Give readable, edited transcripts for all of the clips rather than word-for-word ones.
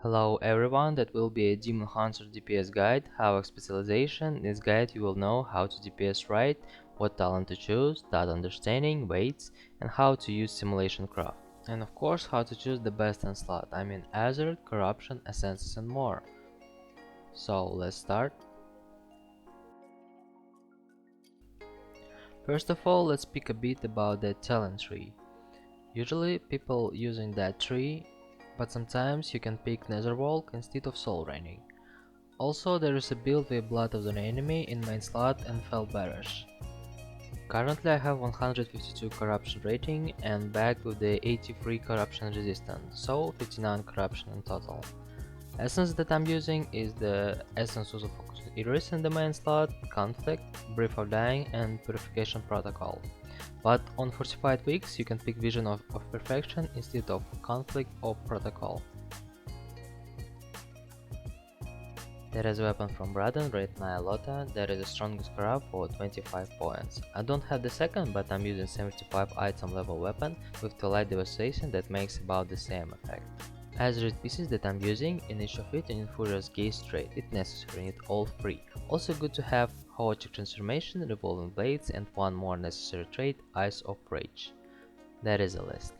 Hello everyone, that will be a Demon Hunter DPS guide, Havoc specialization. In this guide you will know how to DPS right, what talent to choose, data understanding, weights, and how to use Simulationcraft. And of course how to choose the best end slot, I mean Azerite, Corruption, Essences and more. So let's start. First of all, let's speak a bit about the talent tree. Usually people using that tree, but sometimes you can pick Netherwalk instead of Soul Raining. Also, there is a build with Blood of the Enemy in main slot and Fell Barrage. Currently I have 152 corruption rating and backed with the 83 corruption resistance, so 59 corruption in total. Essence that I'm using is the Essence of Focus Iris in the main slot, Conflict, Brief of Dying and Purification Protocol. But on fortified weeks you can pick Vision of Perfection instead of Conflict or Protocol. There is a weapon from Braden, Raid Nyalota, that is the strongest grab for 25 points. I don't have the second, but I'm using 75 item level weapon with 2 light devastation that makes about the same effect. Azerite pieces that I'm using, in each of it an Infurious Gaze trait, if necessary, need all 3. Also good to have Chaotic Transformation, Revolving Blades and one more necessary trait, Eyes of Rage. That is a list.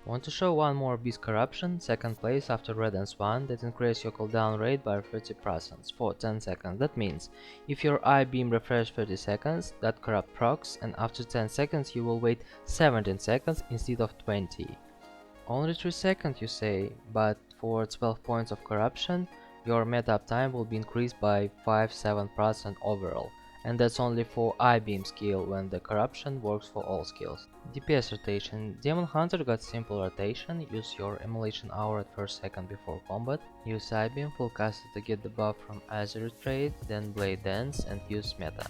Want to show one more Beast Corruption, second place after Red and Swan, that increase your cooldown rate by 30% for 10 seconds. That means, if your eye beam refresh 30 seconds, that corrupt procs, and after 10 seconds you will wait 17 seconds instead of 20. Only 3 seconds you say, but for 12 points of corruption, your meta uptime will be increased by 5-7% overall. And that's only for I-beam skill when the corruption works for all skills. DPS rotation. Demon Hunter got simple rotation, use your Immolation Hour at first second before combat, use I-beam full casted to get the buff from Azerite trade, then Blade Dance and use meta.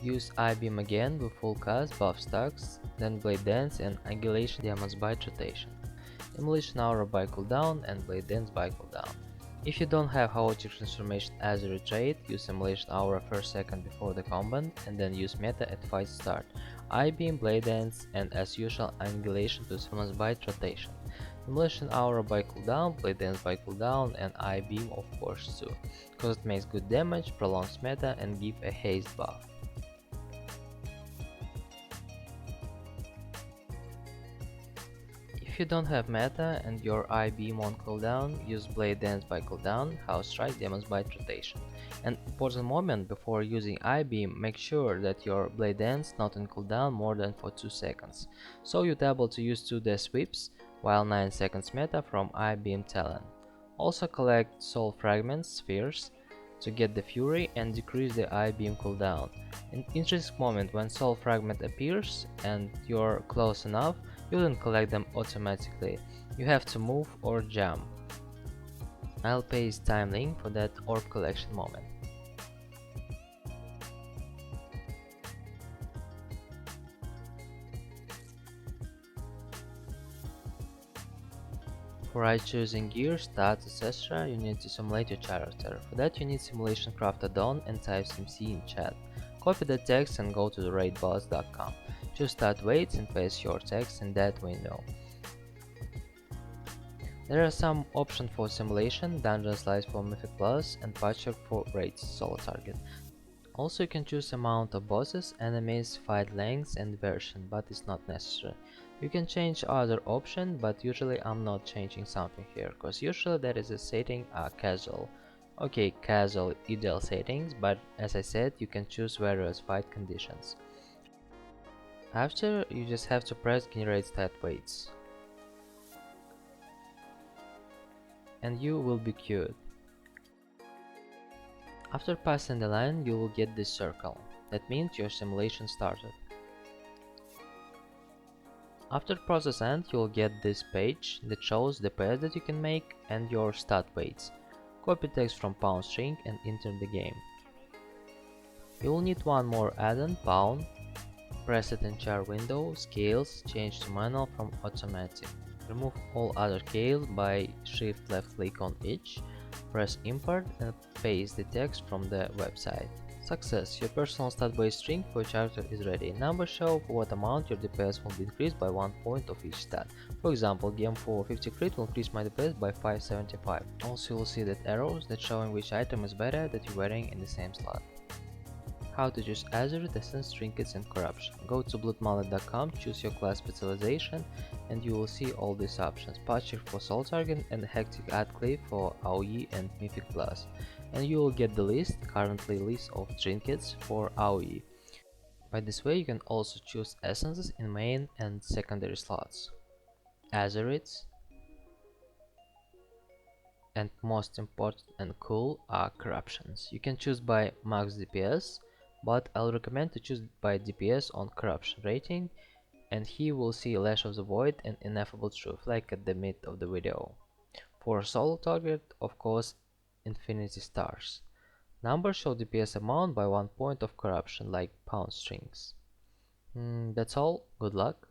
Use I-beam again with full cast, buff stacks, then Blade Dance and Annihilation Demon's Bite rotation. Immolation Hour by cooldown and Blade Dance by cooldown. If you don't have Chaotic Transformation Azerite trait, use Simulation Aura first second before the combat and then use meta at fight start. I-beam, Blade Dance and as usual Annihilation to Demon's Bite rotation. Simulation Aura by cooldown, Blade Dance by cooldown and I-beam of course too, cause it makes good damage, prolongs meta and give a haste buff. If you don't have meta and your I-beam on cooldown, use Blade Dance by cooldown, House Strike, Demon's Bite rotation. An important moment before using I-beam, make sure that your Blade Dance not on cooldown more than for 2 seconds, so you're able to use 2 death sweeps while 9 seconds meta from I-beam talent. Also collect Soul Fragments, Spheres, to get the Fury and decrease the I-beam cooldown. An interesting moment when Soul Fragment appears and you're close enough, you don't collect them automatically, you have to move or jump. I'll paste time link for that orb collection moment. For right choosing gear, stats, etc., you need to simulate your character. For that you need Simulationcraft addon and type simc in chat. Copy the text and go to the raidboss.com. Choose stat weights and paste your text in that window. There are some options for simulation, dungeon slice for Mythic Plus and patchwork for raids solo target. Also you can choose amount of bosses, enemies, fight lengths and version, but it's not necessary. You can change other option, but usually I'm not changing something here, cause usually there is a setting casual. Okay, casual ideal settings, but as I said, you can choose various fight conditions. After, you just have to press generate stat weights. And you will be queued. After passing the line, you will get this circle. That means your simulation started. After process end, you will get this page that shows the pairs that you can make and your stat weights. Copy text from pound string and enter the game. You will need one more add-on, pound. Press it in char window, scales, change to manual from automatic. Remove all other scales by shift left click on each, press import and paste the text from the website. Success. Your personal stat-based string for your character is ready. Numbers show for what amount your DPS will be increased by 1 point of each stat. For example, game for 50 crit will increase my DPS by 575. Also, you will see that arrows that showing which item is better that you're wearing in the same slot. How to choose Azerite, Essence, Trinkets and Corruption. Go to bloodmallet.com, choose your class specialization, and you will see all these options. Patcher for Soul Target and Hectic Adclave for AoE and Mythic Plus. And you will get the currently list of trinkets for AoE. By this way you can also choose essences in main and secondary slots. Azerites, and most important and cool are corruptions. You can choose by max DPS, but I'll recommend to choose by DPS on corruption rating, and here we'll see Lash of the Void and Ineffable Truth like at the mid of the video. For solo target, of course, Infinity Stars. Numbers show DPS amount by 1 point of corruption like pound strings. That's all, good luck.